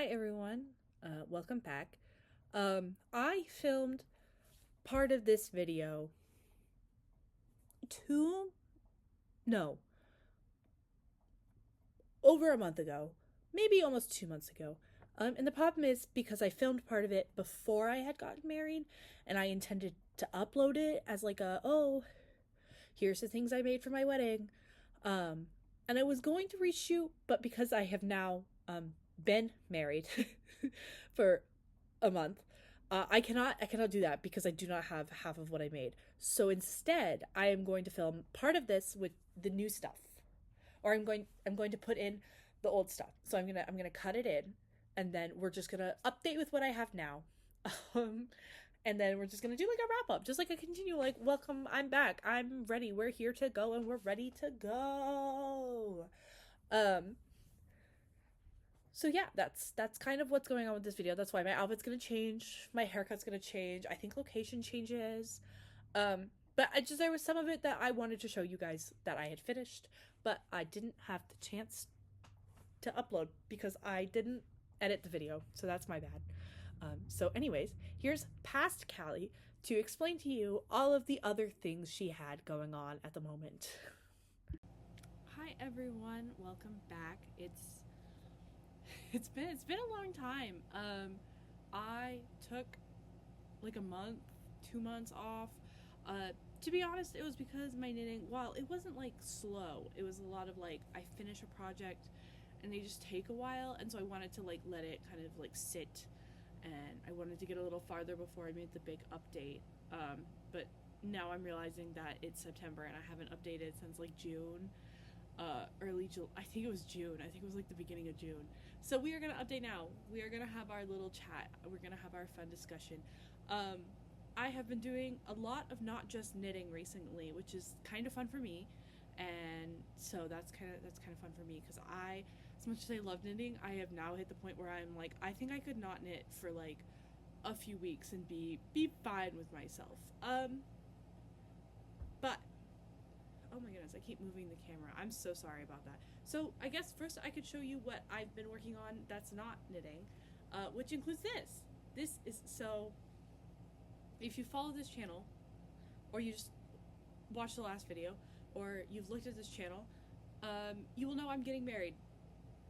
Hi everyone, welcome back. I filmed part of this video two, no, over a month ago, maybe almost 2 months ago. And the problem is because I filmed part of it before I had gotten married, and I intended to upload it as like here's the things I made for my wedding. Um, and I was going to reshoot, but because I have now been married for a month, I cannot do that because I do not have half of what I made. So instead, I am going to film part of this with the new stuff, or I'm going to put in the old stuff. So I'm gonna cut it in, and then we're just gonna update with what I have now. Um, and then we're just gonna do like a wrap up, just like a continue, like welcome, I'm back, I'm ready, we're here to go, and we're ready to go. Um, so yeah, that's kind of what's going on with this video. That's why my outfit's gonna change, my haircut's gonna change. I think location changes. But there was some of it that I wanted to show you guys that I had finished, but I didn't have the chance to upload because I didn't edit the video. So that's my bad. So anyways, here's past Callie to explain to you all of the other things she had going on at the moment. Hi everyone, welcome back. It's been a long time. I took like a month, 2 months off. To be honest, it was because my knitting, while it wasn't like slow, it was a lot of like I finish a project and they just take a while, and so I wanted to like let it kind of like sit, and I wanted to get a little farther before I made the big update. But now I'm realizing that it's September and I haven't updated since like June, early July. I think it was June. I think it was like the beginning of June. So we are gonna update now. We are gonna have our little chat. We're gonna have our fun discussion. I have been doing a lot of not just knitting recently, which is kind of fun for me, and so that's kind of fun for me because as much as I love knitting, I have now hit the point where I'm like, I think I could not knit for like a few weeks and be fine with myself. But oh my goodness, I keep moving the camera. I'm so sorry about that. So I guess first I could show you what I've been working on that's not knitting, which includes this. This is so. If you follow this channel, or you just watched the last video, or you've looked at this channel, you will know I'm getting married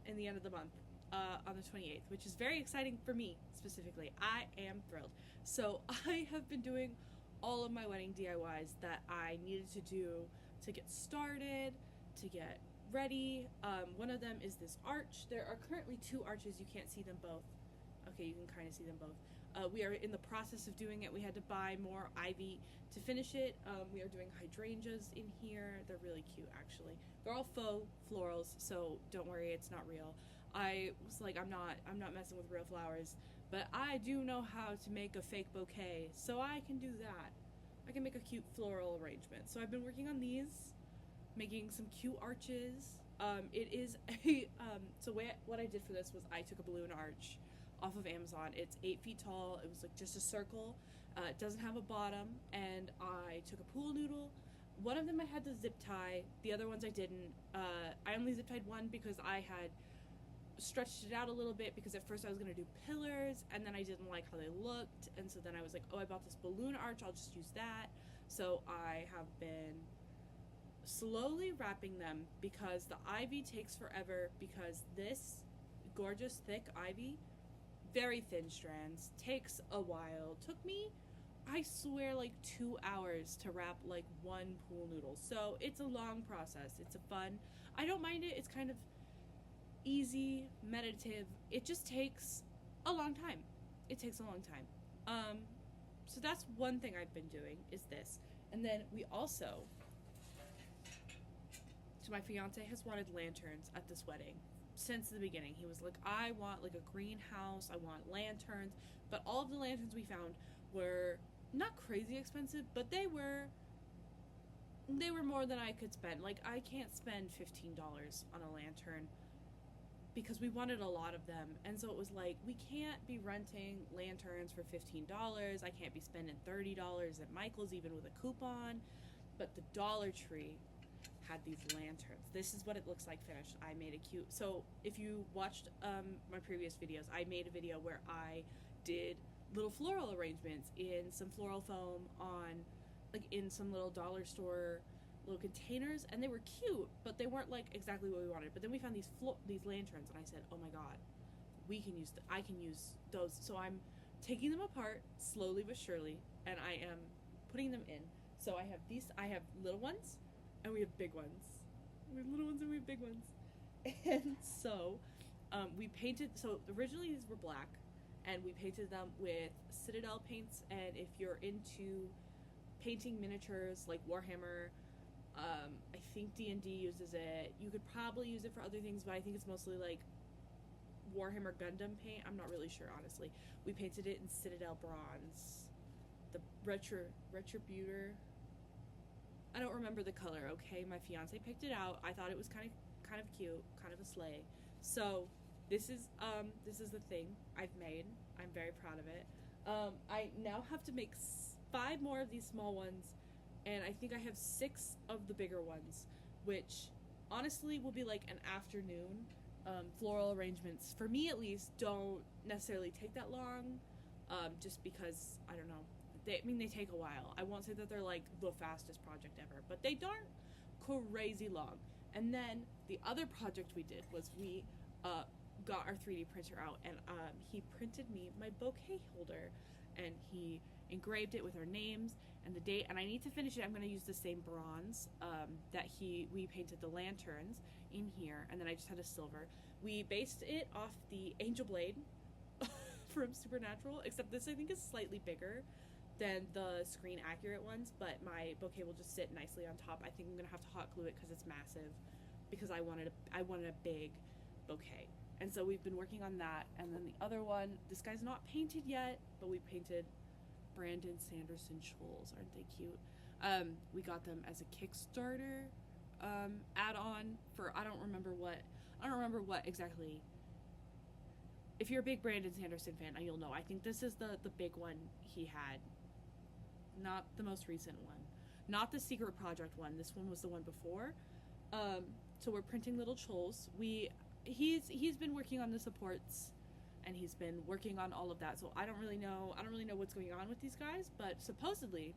in the end of the month, on the 28th, which is very exciting for me specifically. I am thrilled. So I have been doing all of my wedding DIYs that I needed to do to get started, to get ready. One of them is this arch. There are currently two arches. You can't see them both. Okay, you can kind of see them both. We are in the process of doing it. We had to buy more ivy to finish it. We are doing hydrangeas in here. They're really cute, actually. They're all faux florals, so don't worry, it's not real. I was like, I'm not messing with real flowers, but I do know how to make a fake bouquet, so I can do that. I can make a cute floral arrangement. So I've been working on these, making some cute arches. It is a so what I did for this was I took a balloon arch off of Amazon. It's 8 feet tall. It was like just a circle. It doesn't have a bottom, and I took a pool noodle. One of them I had to zip tie. The other ones I didn't. I only zip tied one because I had stretched it out a little bit, because at first I was gonna do pillars, and then I didn't like how they looked, and so then I was like, oh, I bought this balloon arch, I'll just use that. So I have been slowly wrapping them because the ivy takes forever, because this gorgeous thick ivy, very thin strands, takes a while. Took me, I swear, like 2 hours to wrap like one pool noodle. So it's a long process. It's a fun, I don't mind it. It's kind of easy, meditative. It just takes a long time. It takes a long time. So that's one thing I've been doing, is this. And then we also, so my fiance has wanted lanterns at this wedding since the beginning. He was like, I want like a greenhouse, I want lanterns, but all of the lanterns we found were not crazy expensive, but they were more than I could spend. Like, I can't spend $15 on a lantern because we wanted a lot of them, and so it was like, we can't be renting lanterns for $15. I can't be spending $30 at Michael's even with a coupon. But the Dollar Tree had these lanterns. This is what it looks like finished. I made a cute, so if you watched my previous videos, I made a video where I did little floral arrangements in some floral foam on, like, in some little dollar store little containers, and they were cute, but they weren't like exactly what we wanted. But then we found these lanterns, and I said, oh my god, I can use those. So I'm taking them apart slowly but surely, and I am putting them in. So I have little ones, and we have big ones. We have little ones and we have big ones. And so we painted, so originally these were black, and we painted them with Citadel paints. And if you're into painting miniatures like Warhammer, I think D&D uses it. You could probably use it for other things, but I think it's mostly like Warhammer Gundam paint. I'm not really sure, honestly. We painted it in Citadel bronze. The Retributor. I don't remember the color, okay? My fiance picked it out. I thought it was kind of cute, kind of a sleigh. So this is the thing I've made. I'm very proud of it. I now have to make 5 more of these small ones, and I think I have 6 of the bigger ones, which honestly will be like an afternoon. Floral arrangements, for me at least, don't necessarily take that long, just because, I don't know, they take a while. I won't say that they're like the fastest project ever, but they aren't crazy long. And then the other project we did was we got our 3D printer out, and he printed me my bouquet holder, and he engraved it with our names and the date, and I need to finish it. I'm going to use the same bronze that we painted the lanterns in here, and then I just had a silver. We based it off the Angel Blade from Supernatural, except this I think is slightly bigger than the screen accurate ones, but my bouquet will just sit nicely on top. I think I'm going to have to hot glue it because it's massive, because I wanted a big bouquet. And so we've been working on that. And then the other one, this guy's not painted yet, but we painted Brandon Sanderson Scholes. Aren't they cute? We got them as a Kickstarter add-on for I don't remember what exactly. If you're a big Brandon Sanderson fan, you'll know. I think this is the big one he had, not the most recent one, not the secret project one. This one was the one before. So we're printing little choles. He's been working on the supports, and he's been working on all of that. So I don't really know what's going on with these guys, but supposedly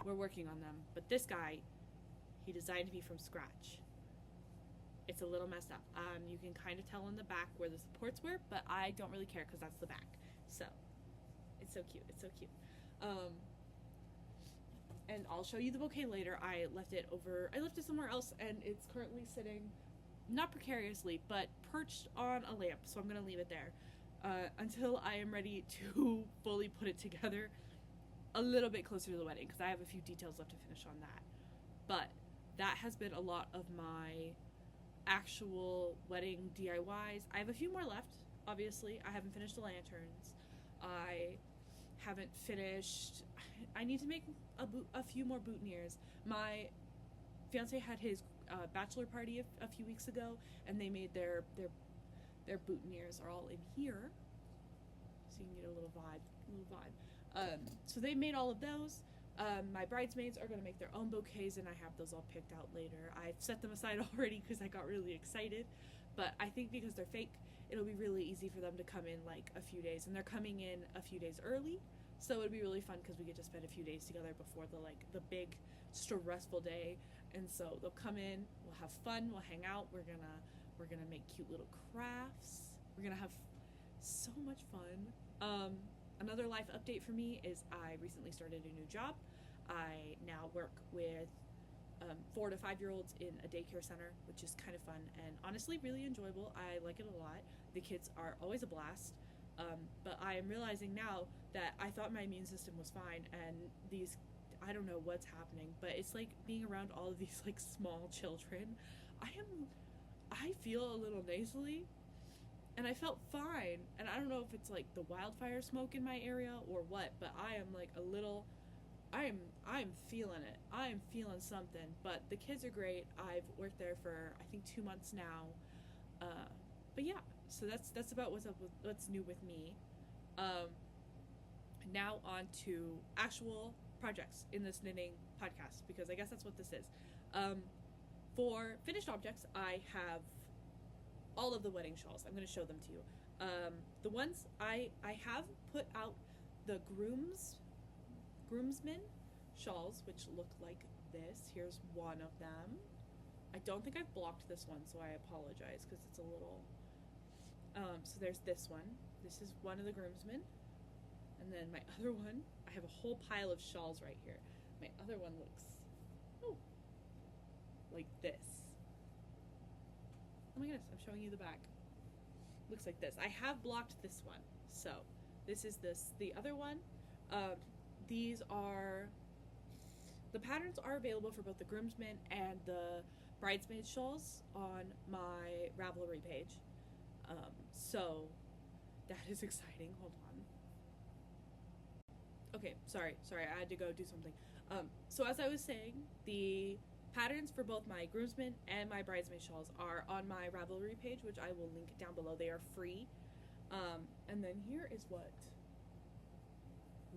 we're working on them. But this guy, he designed me from scratch. It's a little messed up. You can kind of tell on the back where the supports were, but I don't really care because that's the back. So it's so cute. It's so cute. And I'll show you the bouquet later. I left it somewhere else, and it's currently sitting, not precariously, but perched on a lamp. So I'm gonna leave it there until I am ready to fully put it together a little bit closer to the wedding, because I have a few details left to finish on that. But that has been a lot of my actual wedding DIYs. I have a few more left, obviously. I haven't finished the lanterns. I haven't finished... I need to make a few more boutonnieres. My fiance had his bachelor party a few weeks ago, and they made their boutonnieres are all in here, so you can get a little vibe. So they made all of those. My bridesmaids are going to make their own bouquets, and I have those all picked out later. I've set them aside already because I got really excited, but I think because they're fake, it'll be really easy for them to come in like a few days, and they're coming in a few days early, so it'll be really fun because we get to spend a few days together before the big stressful day. And so they'll come in, we'll have fun, we'll hang out, we're gonna make cute little crafts, we're gonna have so much fun. Another life update for me is I recently started a new job. I now work with 4 to 5-year-olds in a daycare center, which is kind of fun and honestly really enjoyable. I like it a lot. The kids are always a blast, but I am realizing now that I thought my immune system was fine, and these, I don't know what's happening, but it's like being around all of these like small children. I feel a little nasally, and I felt fine, and I don't know if it's like the wildfire smoke in my area or what, but I am like a little, I'm feeling it. I am feeling something, but the kids are great. I've worked there for I think 2 months now, but yeah, so that's about what's new with me. Now on to actual projects in this knitting podcast, because I guess that's what this is. For finished objects, I have all of the wedding shawls. I'm going to show them to you. The ones I have put out the groomsmen shawls, which look like this. Here's one of them. I don't think I've blocked this one, so I apologize because it's a little. So there's this one. This is one of the groomsmen. And then my other one, I have a whole pile of shawls right here. My other one looks, like this. Oh my goodness, I'm showing you the back. Looks like this. I have blocked this one. So this is the other one. These are, the patterns are available for both the groomsmen and the bridesmaid shawls on my Ravelry page. So that is exciting. Hold on. Okay, sorry, I had to go do something. So as I was saying, the patterns for both my groomsmen and my bridesmaid shawls are on my Ravelry page, which I will link down below. They are free. And then here is what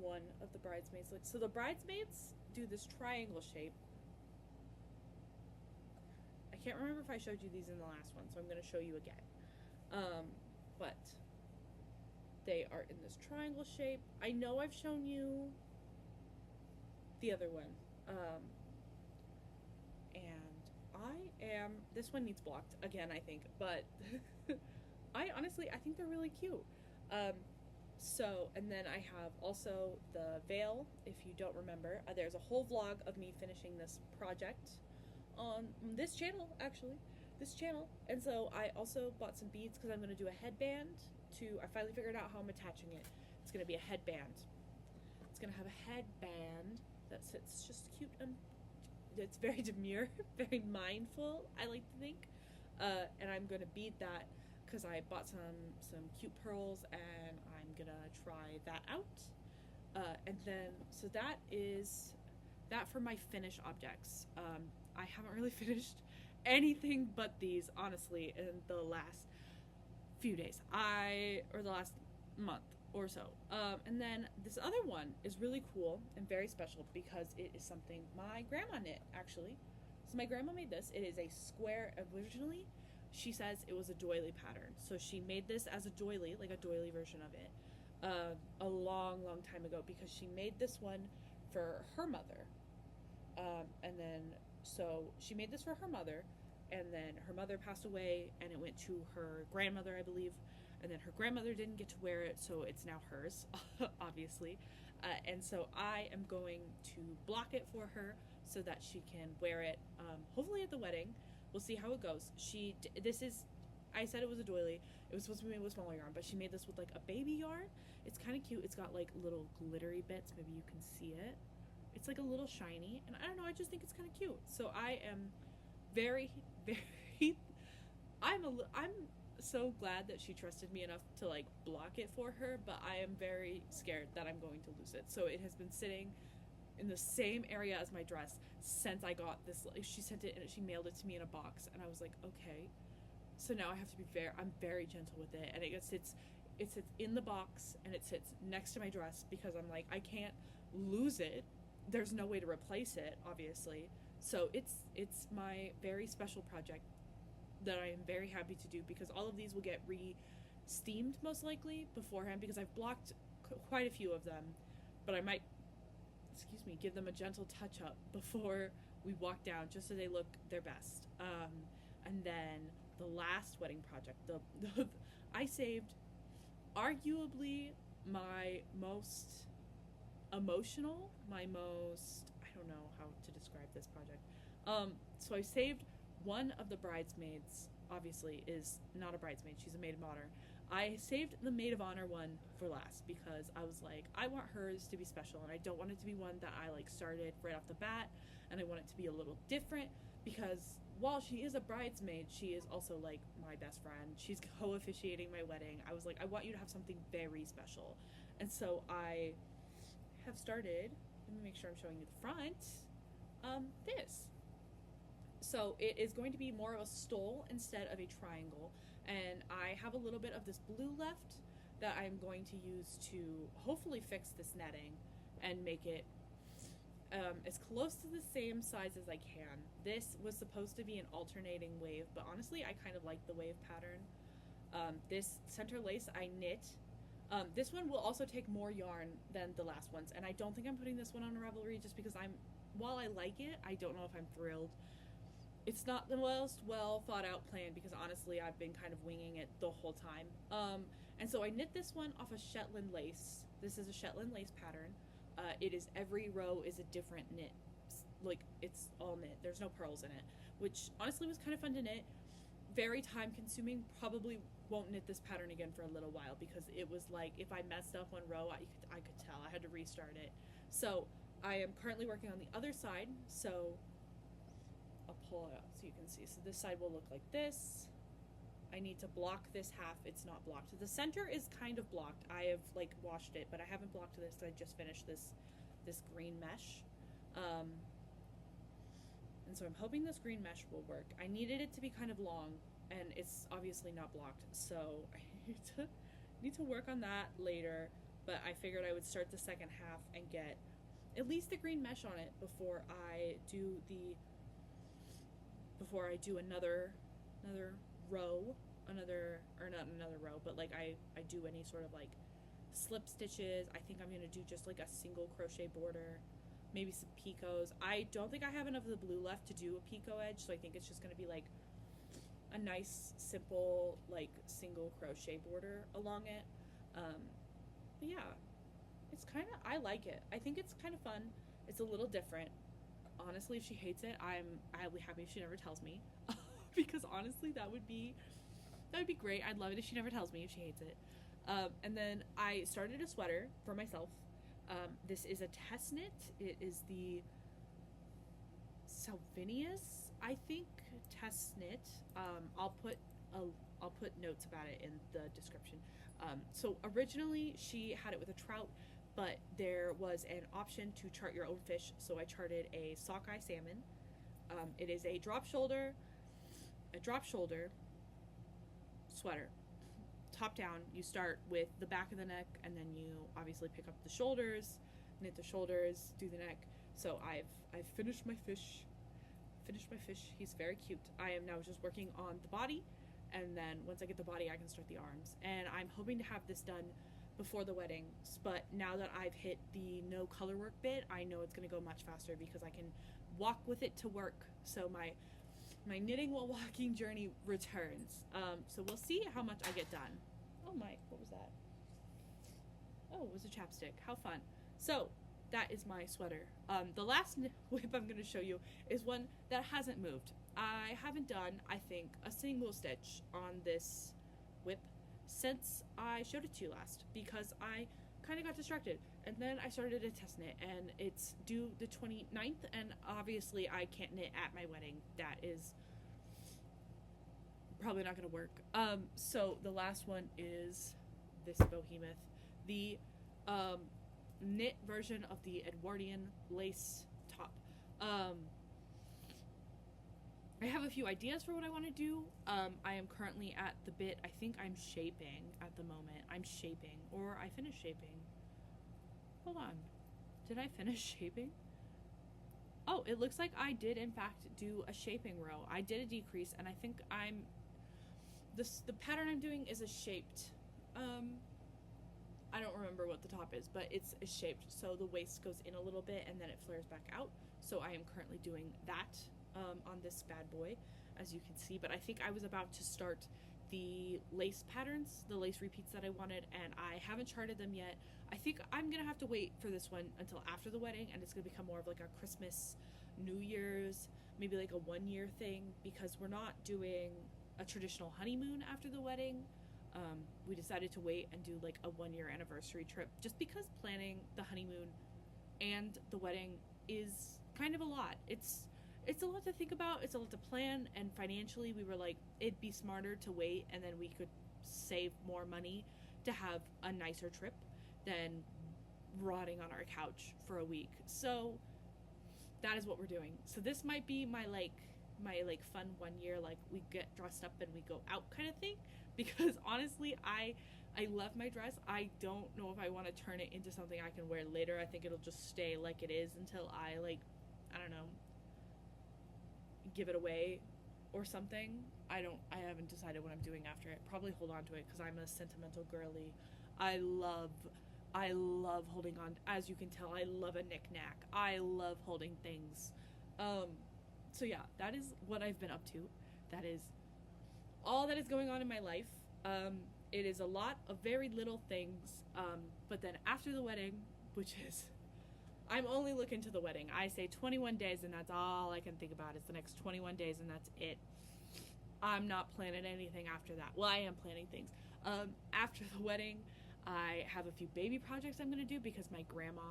one of the bridesmaids looks. So the bridesmaids do this triangle shape. I can't remember if I showed you these in the last one, so I'm going to show you again. But they are in this triangle shape. I know I've shown you the other one. This one needs blocked again, I think, but I think they're really cute. And then I have also the veil, if you don't remember. There's a whole vlog of me finishing this project on this channel, actually. And so I also bought some beads because I'm going to do a headband I finally figured out how I'm attaching it. It's going to be a headband. It's going to have a headband that sits just cute and it's very demure, very mindful, I like to think. And I'm going to bead that because I bought some cute pearls and I'm going to try that out. And then, so that is that for my finished objects. I haven't really finished anything but these, honestly, in the last few days. Or the last month or so. And then this other one is really cool and very special because it is something my grandma knit, actually. So my grandma made this. It is a square. Originally, she says it was a doily pattern. So she made this as a doily, like a doily version of it, a long time ago because she made this one for her mother. And then, so she made this for her mother, and then her mother passed away, and it went to her grandmother, I believe, and then her grandmother didn't get to wear it, so it's now hers, obviously. And so I am going to block it for her so that she can wear it, hopefully at the wedding. We'll see how it goes. I said it was a doily. It was supposed to be made with smaller yarn, but she made this with like a baby yarn. It's kind of cute. It's got like little glittery bits. Maybe you can see it. It's like a little shiny, and I don't know, I just think it's kind of cute. So I am very, I'm so glad that she trusted me enough to like block it for her, but I am very scared that I'm going to lose it. So it has been sitting in the same area as my dress since I got this. She sent it and she mailed it to me in a box, and I was like, okay. So now I have to be I'm very gentle with it, and it sits in the box, and it sits next to my dress because I'm like, I can't lose it. There's no way to replace it, obviously. So it's my very special project that I am very happy to do because all of these will get re-steamed most likely beforehand because I've blocked quite a few of them, but I might, give them a gentle touch-up before we walk down just so they look their best. And then the last wedding project, I saved arguably my most emotional, I don't know how to describe this project. So I saved one of the bridesmaids, obviously is not a bridesmaid, she's a maid of honor. I saved the maid of honor one for last because I was like, I want hers to be special, and I don't want it to be one that I like started right off the bat, and I want it to be a little different because while she is a bridesmaid, she is also like my best friend. She's co-officiating my wedding. I was like, I want you to have something very special. And so I have started, let me make sure I'm showing you the front, this. So it is going to be more of a stole instead of a triangle, and I have a little bit of this blue left that I'm going to use to hopefully fix this netting and make it as close to the same size as I can. This was supposed to be an alternating wave, but honestly, I kind of like the wave pattern. This center lace I knit. This one will also take more yarn than the last ones, and I don't think I'm putting this one on Ravelry just because while I like it, I don't know if I'm thrilled. It's not the most well thought out plan because honestly, I've been kind of winging it the whole time. And so I knit this one off a Shetland lace. This is a Shetland lace pattern. It is every row is a different knit. Like, it's all knit. There's no pearls in it, which honestly was kind of fun to knit. Very time consuming. Probably won't knit this pattern again for a little while because it was like if I messed up one row, I could tell. I had to restart it. So I am currently working on the other side. So I'll pull it out so you can see. So this side will look like this. I need to block this half. It's not blocked. The center is kind of blocked. I have like washed it, but I haven't blocked this. I just finished this green mesh. And so I'm hoping this green mesh will work. I needed it to be kind of long, and it's obviously not blocked. So I need to work on that later, but I figured I would start the second half and get at least the green mesh on it before I do another row, or not another row, but like I do any sort of like slip stitches. I think I'm gonna do just like a single crochet border, maybe some picots. I don't think I have enough of the blue left to do a picot edge, so I think it's just gonna be like a nice simple like single crochet border along it. But yeah, it's kind of, I like it. I think it's kind of fun. It's a little different. Honestly, if she hates it, I'll be happy if she never tells me. Because honestly, that would be great. I'd love it if she never tells me if she hates it. And then I started a sweater for myself. This is a test knit. It is the Salvinius, I think, test knit. I'll put notes about it in the description. So originally she had it with a trout, but there was an option to chart your own fish, so I charted a sockeye salmon. It is a drop shoulder sweater. Top down, you start with the back of the neck, and then you obviously pick up the shoulders, knit the shoulders, do the neck. So I've finished my fish. He's very cute. I am now just working on the body, and then once I get the body, I can start the arms. And I'm hoping to have this done before the wedding, but now that I've hit the no color work bit, I know it's going to go much faster because I can walk with it to work. So my knitting while walking journey returns. So we'll see how much I get done. Oh my, what was that? Oh, it was a chapstick. How fun. So that is my sweater. The last whip I'm going to show you is one that hasn't moved. I haven't done, I think, a single stitch on this whip since I showed it to you last because I kind of got distracted, and then I started a test knit, and it's due the 29th, and obviously I can't knit at my wedding. That is probably not going to work. So the last one is this behemoth, the knit version of the Edwardian lace top. I have a few ideas for what I want to do. I am currently at the bit. I think I'm shaping at the moment. Or I finished shaping. Hold on. Did I finish shaping? Oh, it looks like I did in fact do a shaping row. I did a decrease, and I think the pattern I'm doing is a shaped. I don't remember what the top is, but it's shaped. So the waist goes in a little bit, and then it flares back out. So I am currently doing that. On this bad boy, as you can see, but I think I was about to start the lace patterns, the lace repeats that I wanted, and I haven't charted them yet. I think I'm gonna have to wait for this one until after the wedding, and it's gonna become more of like a Christmas, New Year's, maybe like a 1 year thing, because we're not doing a traditional honeymoon after the wedding. We decided to wait and do like a 1 year anniversary trip, just because planning the honeymoon and the wedding is kind of a lot. It's a lot to think about, it's a lot to plan, and financially we were like, it'd be smarter to wait, and then we could save more money to have a nicer trip than rotting on our couch for a week. So that is what we're doing. So this might be my fun 1 year, like we get dressed up and we go out kind of thing, because honestly I I love my dress. I don't know if I want to turn it into something I can wear later. I think it'll just stay like it is until I, like, I don't know, give it away or something. I haven't decided what I'm doing after it. Probably hold on to it because I'm a sentimental girly. I love I love holding on. As you can tell, I love a knick-knack. I love holding things. Um, so yeah, that is what I've been up to. That is all that is going on in my life. It is a lot of very little things. But then after the wedding, which is, I'm only looking to the wedding. I say 21 days, and that's all I can think about. It's the next 21 days, and that's it. I'm not planning anything after that. Well, I am planning things. After the wedding, I have a few baby projects I'm going to do because my grandma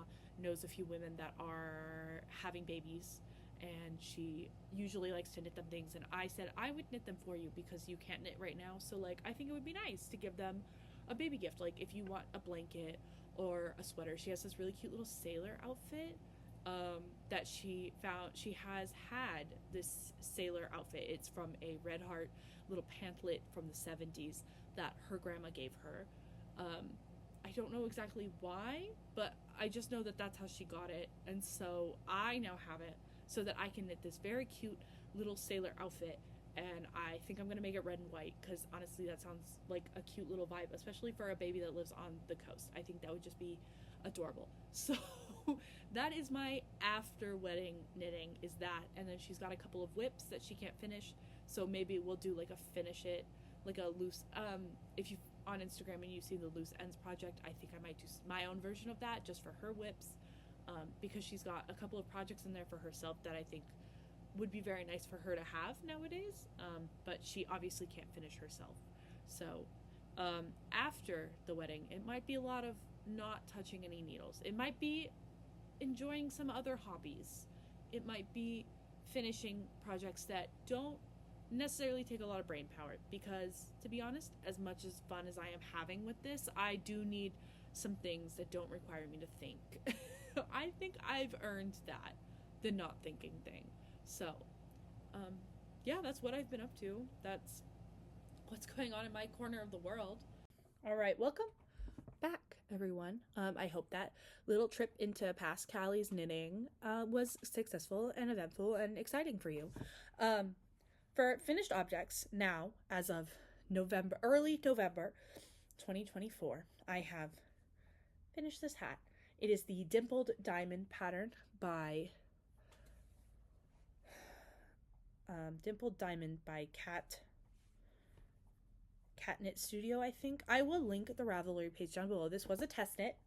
knows a few women that are having babies, and she usually likes to knit them things. And I said I would knit them for you because you can't knit right now. So, like, I think it would be nice to give them a baby gift. Like, if you want a blanket or a sweater. She has this really cute little sailor outfit that she found. She has had this sailor outfit. It's from a Red Heart little pamphlet from the 70s that her grandma gave her. I don't know exactly why, but I just know that that's how she got it. And so I now have it so that I can knit this very cute little sailor outfit. And I think I'm going to make it red and white because honestly that sounds like a cute little vibe, especially for a baby that lives on the coast. I think that would just be adorable. So that is my after wedding knitting, is that. And then she's got a couple of whips that she can't finish, so maybe we'll do like a finish it, like a loose, if you on Instagram and you see the loose ends project, I think I might do my own version of that just for her whips, because she's got a couple of projects in there for herself that I think would be very nice for her to have nowadays, but she obviously can't finish herself. So after the wedding, it might be a lot of not touching any needles. It might be enjoying some other hobbies. It might be finishing projects that don't necessarily take a lot of brain power, because to be honest, as much as fun as I am having with this, I do need some things that don't require me to think. I think I've earned that, the not thinking thing. So, yeah, that's what I've been up to. That's what's going on in my corner of the world. All right, welcome back, everyone. I hope that little trip into past Callie's knitting was successful and eventful and exciting for you. For finished objects, now, as of early November 2024, I have finished this hat. It is the Dimpled Diamond pattern by Dimpled Diamond by Cat Knit Studio, I think. I will link the Ravelry page down below. This was a test knit,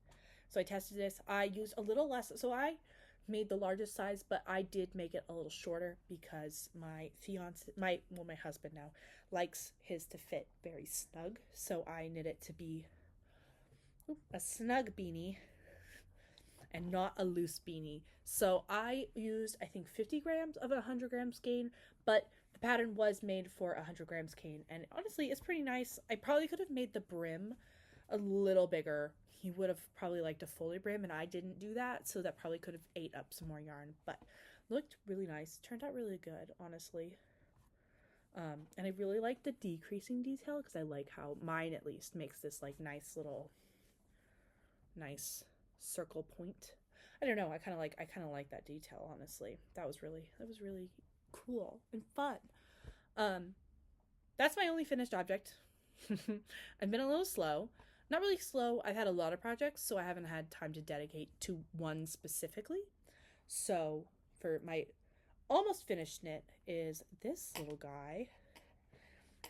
so I tested this. I used a little less, so I made the largest size, but I did make it a little shorter because my husband now likes his to fit very snug, so I knit it to be a snug beanie and not a loose beanie. So I used, I think, 50 grams of a 100 gram skein, but the pattern was made for a 100 gram skein, and honestly, it's pretty nice. I probably could have made the brim a little bigger. He would have probably liked a fuller brim, and I didn't do that, so that probably could have ate up some more yarn, but looked really nice. Turned out really good, honestly. And I really like the decreasing detail because I like how mine, at least, makes this like nice circle point. I don't know. I kind of like that detail, honestly. That was really cool and fun. That's my only finished object. I've been a little slow. Not really slow. I've had a lot of projects, so I haven't had time to dedicate to one specifically. So for my almost finished knit is this little guy.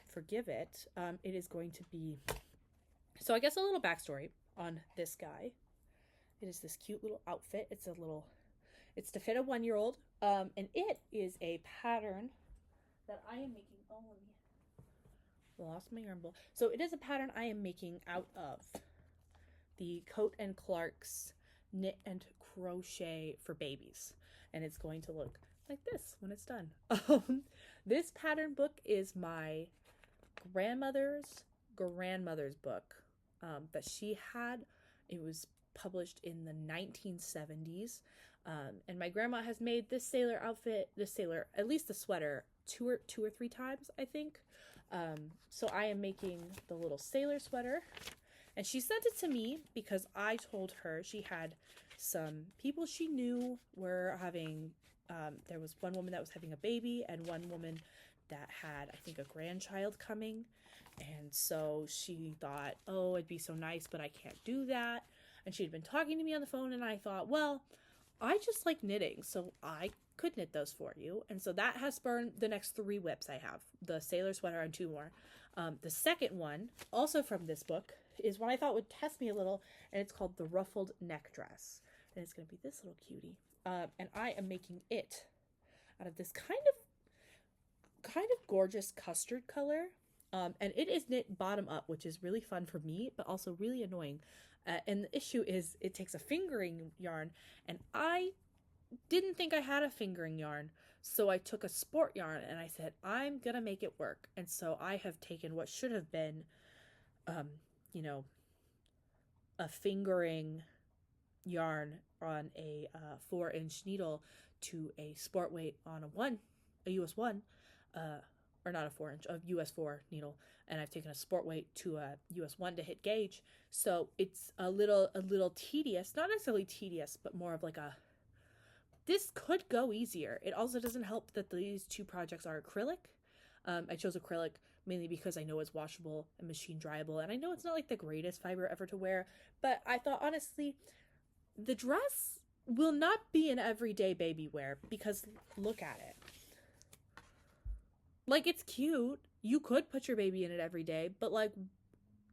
Forgive it. It is going to be, so I guess a little backstory on this guy. It is this cute little outfit. It's to fit a 1-year-old. And it is a pattern that I am making. Oh, lost my yarn bowl. So it is a pattern I am making out of the Coat and Clark's Knit and Crochet for Babies. And it's going to look like this when it's done. This pattern book is my grandmother's book that she had. It was published in the 1970s. And my grandma has made this sailor outfit, at least the sweater, two or three times, I think. So I am making the little sailor sweater, And she sent it to me because I told her she had some people she knew were having, there was one woman that was having a baby and one woman that had, I think, a grandchild coming. And so she thought, oh, it'd be so nice, but I can't do that. And she'd been talking to me on the phone, and I thought, well, I just like knitting, so I could knit those for you. And so that has spurred the next 3 whips I have, the sailor sweater and 2 more. The second one, also from this book, is one I thought would test me a little, and it's called the ruffled neck dress. And it's going to be this little cutie. And I am making it out of this kind of gorgeous custard color. And it is knit bottom up, which is really fun for me, but also really annoying. And the issue is it takes a fingering yarn, and I didn't think I had a fingering yarn. So I took a sport yarn and I said, I'm going to make it work. And so I have taken what should have been, a fingering yarn on a 4-inch needle to a sport weight on a US 1, or not a 4-inch, a US 4 needle, and I've taken a sport weight to a US 1 to hit gauge. So it's a little tedious, not necessarily tedious, but more of like this could go easier. It also doesn't help that these 2 projects are acrylic. I chose acrylic mainly because I know it's washable and machine dryable, and I know it's not like the greatest fiber ever to wear, but I thought, honestly, the dress will not be an everyday baby wear, because look at it. Like, it's cute. You could put your baby in it every day, but like,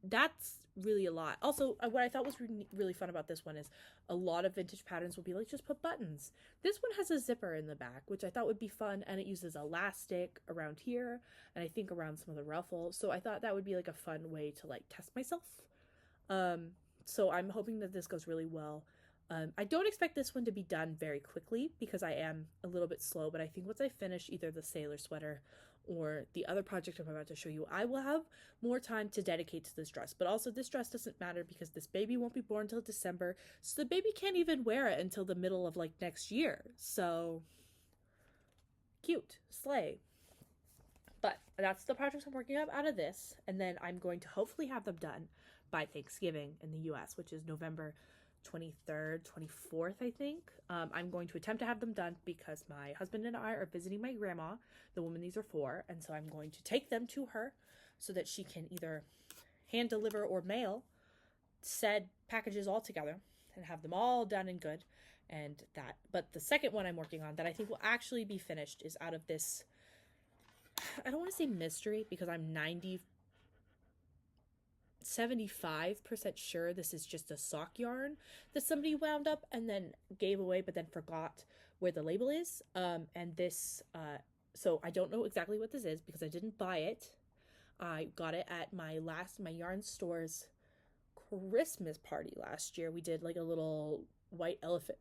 that's really a lot. Also, what I thought was really fun about this one is a lot of vintage patterns will be like, just put buttons. This one has a zipper in the back, which I thought would be fun, and it uses elastic around here, and I think around some of the ruffles. So I thought that would be like a fun way to like test myself. So I'm hoping that this goes really well. I don't expect this one to be done very quickly because I am a little bit slow, but I think once I finish either the sailor sweater or the other project I'm about to show you, I will have more time to dedicate to this dress. But also, this dress doesn't matter because this baby won't be born until December, so the baby can't even wear it until the middle of like next year. So cute, slay. But that's the projects I'm working up out of this, and then I'm going to hopefully have them done by Thanksgiving in the US, which is November 23rd, 24th, I think. I'm going to attempt to have them done because my husband and I are visiting my grandma, the woman these are for, and so I'm going to take them to her so that she can either hand deliver or mail said packages all together and have them all done and good. And that, but the second one I'm working on that I think will actually be finished is out of this, I don't want to say mystery because I'm 75% sure this is just a sock yarn that somebody wound up and then gave away but then forgot where the label is. And this, so I don't know exactly what this is because I didn't buy it. I got it at my yarn store's Christmas party last year. We did like a little white elephant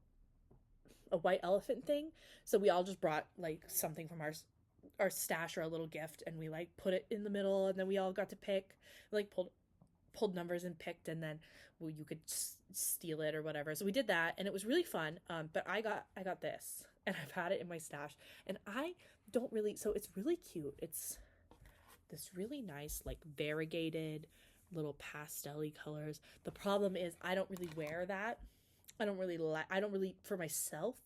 thing. So we all just brought like something from our stash or a little gift, and we like put it in the middle, and then we all got to pick, like pulled numbers and picked, and then you could steal it or whatever. So we did that, and it was really fun. But I got this, and I've had it in my stash, and I don't really. So it's really cute. It's this really nice, like variegated little pastel-y colors. The problem is I don't really wear that. I don't really for myself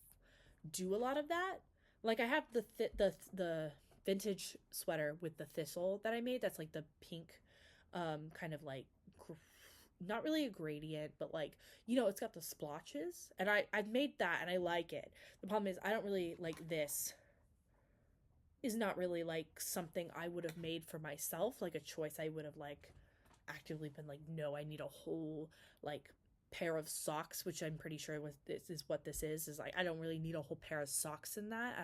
do a lot of that. Like I have the vintage sweater with the thistle that I made. That's like the pink, kind of like not really a gradient, but like, it's got the splotches, and I've made that and I like it. The problem is I don't really like this. Is not really like something I would have made for myself, like a choice I would have like actively been like, no, I need a whole like pair of socks, which I'm pretty sure what this is like, I don't really need a whole pair of socks in that.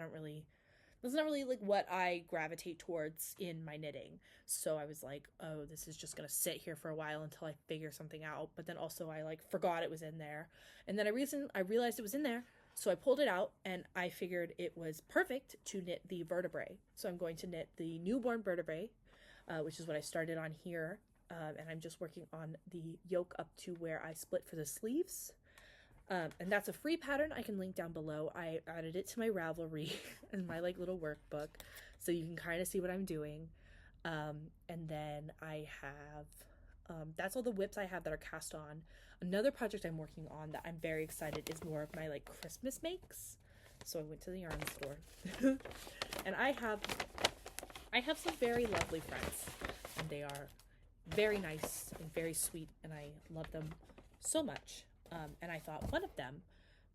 That's not really like what I gravitate towards in my knitting. So I was like, oh, this is just gonna sit here for a while until I figure something out. But then also I like forgot it was in there, and then I realized it was in there. So I pulled it out, and I figured it was perfect to knit the vertebrae. So I'm going to knit the newborn vertebrae, which is what I started on here. And I'm just working on the yoke up to where I split for the sleeves. And that's a free pattern I can link down below. I added it to my Ravelry and my like little workbook, so you can kind of see what I'm doing. And then I have That's all the whips I have that are cast on. Another project I'm working on that I'm very excited is more of my like Christmas makes. So I went to the yarn store and I have some very lovely friends, and they are very nice and very sweet, and I love them so much. And I thought one of them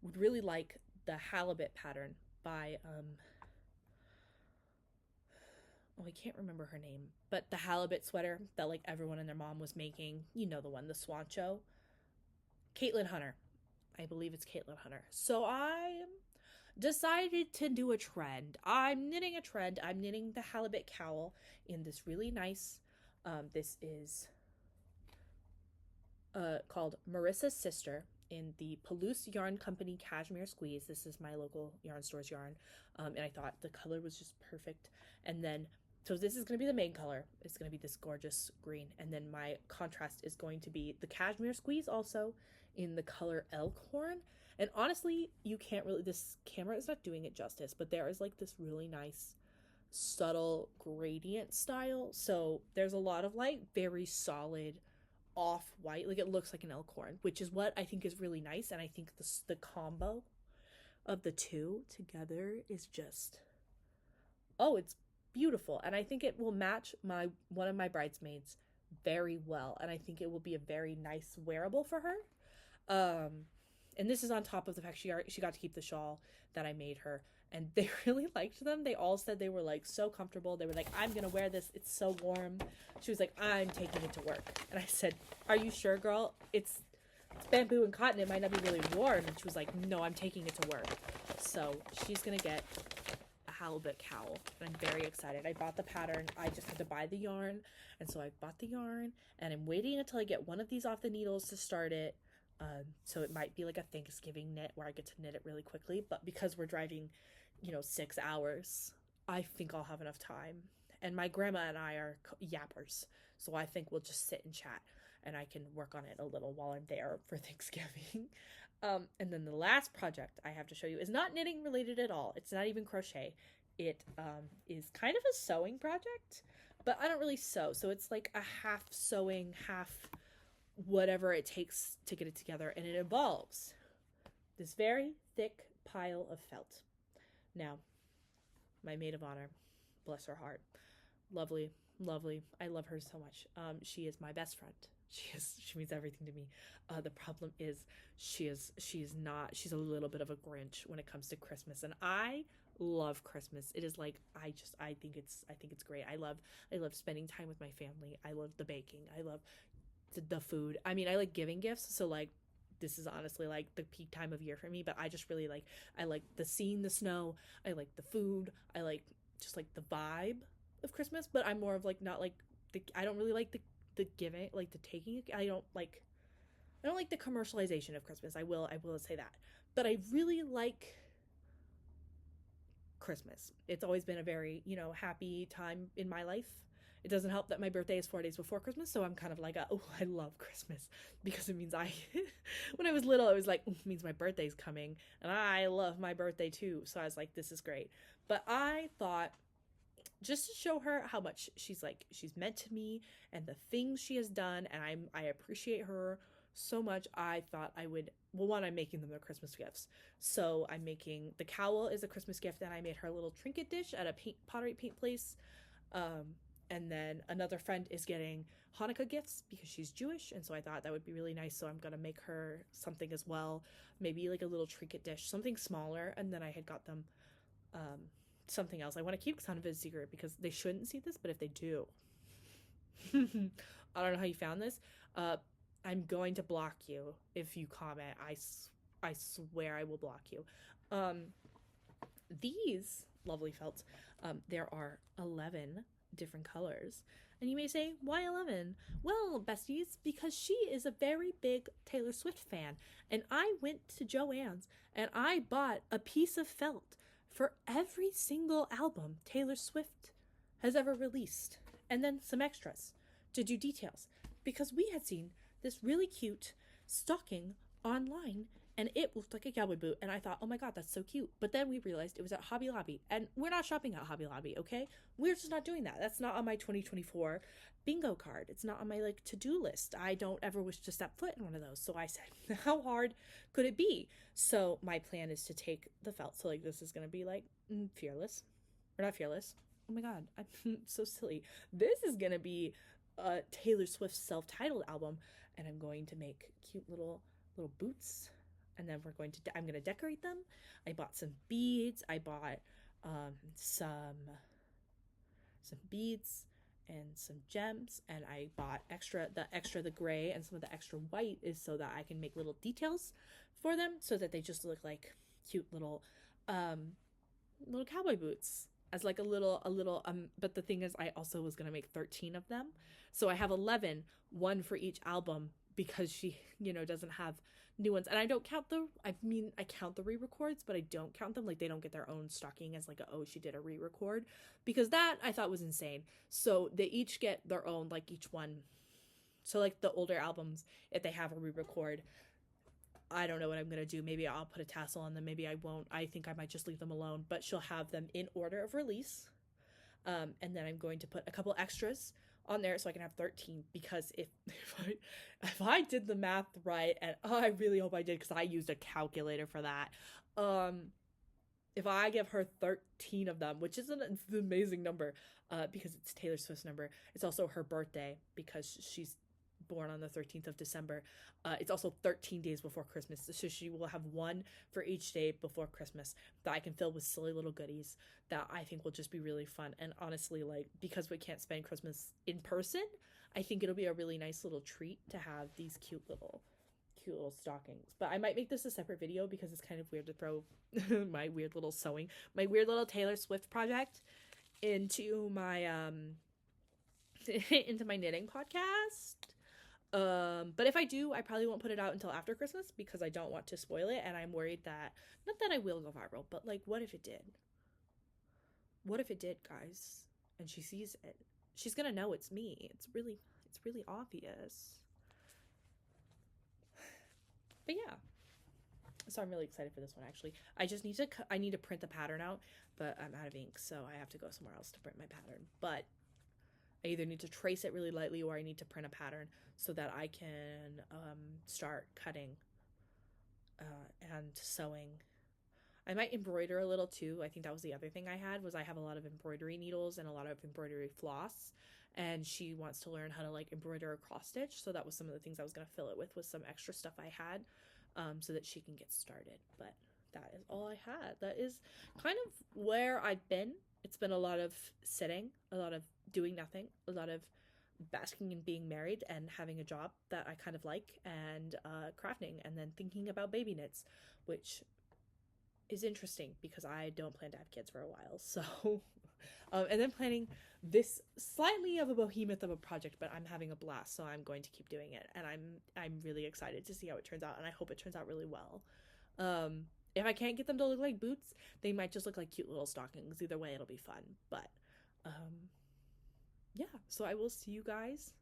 would really like the halibut pattern by oh, I can't remember her name, but the halibut sweater that like everyone and their mom was making. You know the one, the Swancho. Caitlin Hunter. I believe it's Caitlin Hunter. So I decided to do a trend. I'm knitting a trend. I'm knitting the halibut cowl in this really nice, this is called Marissa's Sister in the Palouse Yarn Company Cashmere Squeeze. This is my local yarn store's yarn. And I thought the color was just perfect. And then, so this is going to be the main color. It's going to be this gorgeous green. And then my contrast is going to be the Cashmere Squeeze also in the color Elkhorn. And honestly, you can't really, this camera is not doing it justice, but there is like this really nice subtle gradient style. So there's a lot of like very solid off-white, like it looks like an elkhorn, which is what I think is really nice. And I think the combo of the two together is just, oh, it's beautiful. And I think it will match one of my bridesmaids very well, and I think it will be a very nice wearable for her. And this is on top of the fact she got to keep the shawl that I made her, and they really liked them. They all said they were like so comfortable. They were like, I'm gonna wear this, it's so warm. She was like, I'm taking it to work. And I said, are you sure, girl? It's bamboo and cotton, it might not be really warm. And she was like, no, I'm taking it to work. So she's gonna get a halibut cowl, and I'm very excited. I bought the pattern. I just had to buy the yarn, and so I bought the yarn, and I'm waiting until I get one of these off the needles to start it. So it might be like a Thanksgiving knit where I get to knit it really quickly, but because we're driving, 6 hours, I think I'll have enough time. And my grandma and I are yappers, so I think we'll just sit and chat, and I can work on it a little while I'm there for Thanksgiving. And then the last project I have to show you is not knitting related at all. It's not even crochet. It is kind of a sewing project, but I don't really sew, so it's like a half sewing, half whatever it takes to get it together, and it involves this very thick pile of felt. Now, my maid of honor, bless her heart, lovely, I love her so much. She is my best friend. She means everything to me. The problem is she's a little bit of a Grinch when it comes to Christmas, and I love Christmas. It is like I think it's great. I love spending time with my family. I love the baking. I love the food. I mean, I like giving gifts, so like this is honestly like the peak time of year for me, but I just really like, I like seeing the snow, I like the food, I like just like the vibe of Christmas. But I'm more of like, not like I don't really like the giving, like the taking. I don't like the commercialization of Christmas. I will say that, but I really like Christmas. It's always been a very happy time in my life. It doesn't help that my birthday is 4 days before Christmas, so I'm kind of like, oh, I love Christmas, because it means when I was little, it was like, it means my birthday's coming, and I love my birthday too, so I was like, this is great. But I thought, just to show her how much she's meant to me, and the things she has done, and I appreciate her so much, I thought I would, I'm making them the Christmas gifts. So I'm making, the cowl is a Christmas gift, and I made her a little trinket dish at a pottery paint place. And then another friend is getting Hanukkah gifts because she's Jewish, and so I thought that would be really nice, so I'm gonna make her something as well, maybe like a little trinket dish, something smaller. And then I had got them something else. I want to keep kind of a secret because they shouldn't see this, but if they do, I don't know how you found this. I'm going to block you if you comment. I swear I will block you. These lovely felts, there are 11 different colors, and you may say, why 11? Well, besties, because she is a very big Taylor Swift fan, and I went to Joann's and I bought a piece of felt for every single album Taylor Swift has ever released, and then some extras to do details, because we had seen this really cute stocking online, and it looked like a cowboy boot, and I thought, oh my god, that's so cute. But then we realized it was at Hobby Lobby, and we're not shopping at Hobby Lobby, okay? We're just not doing that. That's not on my 2024 bingo card. It's not on my like to-do list. I don't ever wish to step foot in one of those. So I said, how hard could it be? So my plan is to take the felt. So like this is gonna be like Fearless, or not Fearless. Oh my god, I'm so silly. This is gonna be Taylor Swift's self-titled album, and I'm going to make cute little boots, and then I'm going to decorate them. I bought some beads. I bought some beads and some gems, and I bought the gray, and some of the extra white is so that I can make little details for them so that they just look like cute little cowboy boots as like a little but the thing is I also was going to make 13 of them. So I have 11, one for each album, because she, doesn't have new ones. And I don't count I count the re-records, but I don't count them. Like, they don't get their own stocking as like she did a re-record, because that I thought was insane. So they each get their own, like each one. So like the older albums, if they have a re-record, I don't know what I'm going to do. Maybe I'll put a tassel on them. Maybe I won't. I think I might just leave them alone, but she'll have them in order of release. And then I'm going to put a couple extras on there so I can have 13, because if I did the math right, and I really hope I did, because I used a calculator for that. If I give her 13 of them, which is an amazing number, because it's Taylor Swift's number. It's also her birthday, because she's born on the 13th of December. It's also 13 days before Christmas, so she will have one for each day before Christmas that I can fill with silly little goodies that I think will just be really fun. And honestly, like, because we can't spend Christmas in person, I think it'll be a really nice little treat to have these cute little stockings. But I might make this a separate video, because it's kind of weird to throw my weird little Taylor Swift project into my into my knitting podcast. But if I do, I probably won't put it out until after Christmas, because I don't want to spoil it, and I'm worried that, not that I will go viral, but like, what if it did? What if it did, guys? And she sees it. She's gonna know it's me. It's really obvious. But yeah. So I'm really excited for this one, actually. I need to print the pattern out, but I'm out of ink, so I have to go somewhere else to print my pattern. But I either need to trace it really lightly, or I need to print a pattern so that I can start cutting and sewing. I might embroider a little too. I think that was the other thing I have a lot of embroidery needles and a lot of embroidery floss, and she wants to learn how to like embroider a cross stitch. So that was some of the things I was going to fill it with some extra stuff I had, so that she can get started. But that is all I had. That is kind of where I've been. It's been a lot of sitting, a lot of doing nothing, a lot of basking in being married and having a job that I kind of like, and crafting, and then thinking about baby knits, which is interesting because I don't plan to have kids for a while. So, and then planning this slightly of a behemoth of a project, but I'm having a blast, so I'm going to keep doing it, and I'm really excited to see how it turns out, and I hope it turns out really well. If I can't get them to look like boots, they might just look like cute little stockings. Either way, it'll be fun. But yeah, so I will see you guys,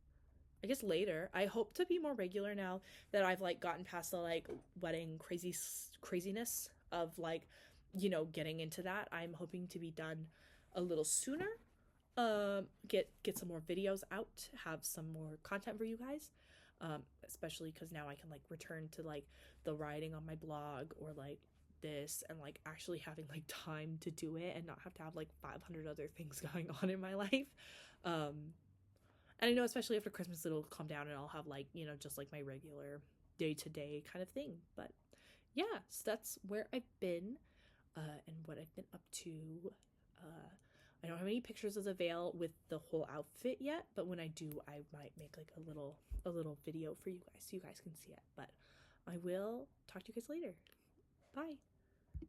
I guess, later. I hope to be more regular now that I've like gotten past the like wedding craziness of like, getting into that. I'm hoping to be done a little sooner, get some more videos out, have some more content for you guys, especially because now I can like return to like the writing on my blog, or like this, and like actually having like time to do it and not have to have like 500 other things going on in my life. And I know especially after Christmas it'll calm down, and I'll have like, just like my regular day-to-day kind of thing. But yeah, so that's where I've been, and what I've been up to. I don't have any pictures of the veil with the whole outfit yet, but when I do, I might make like a little video for you guys so you guys can see it. But I will talk to you guys later. Bye.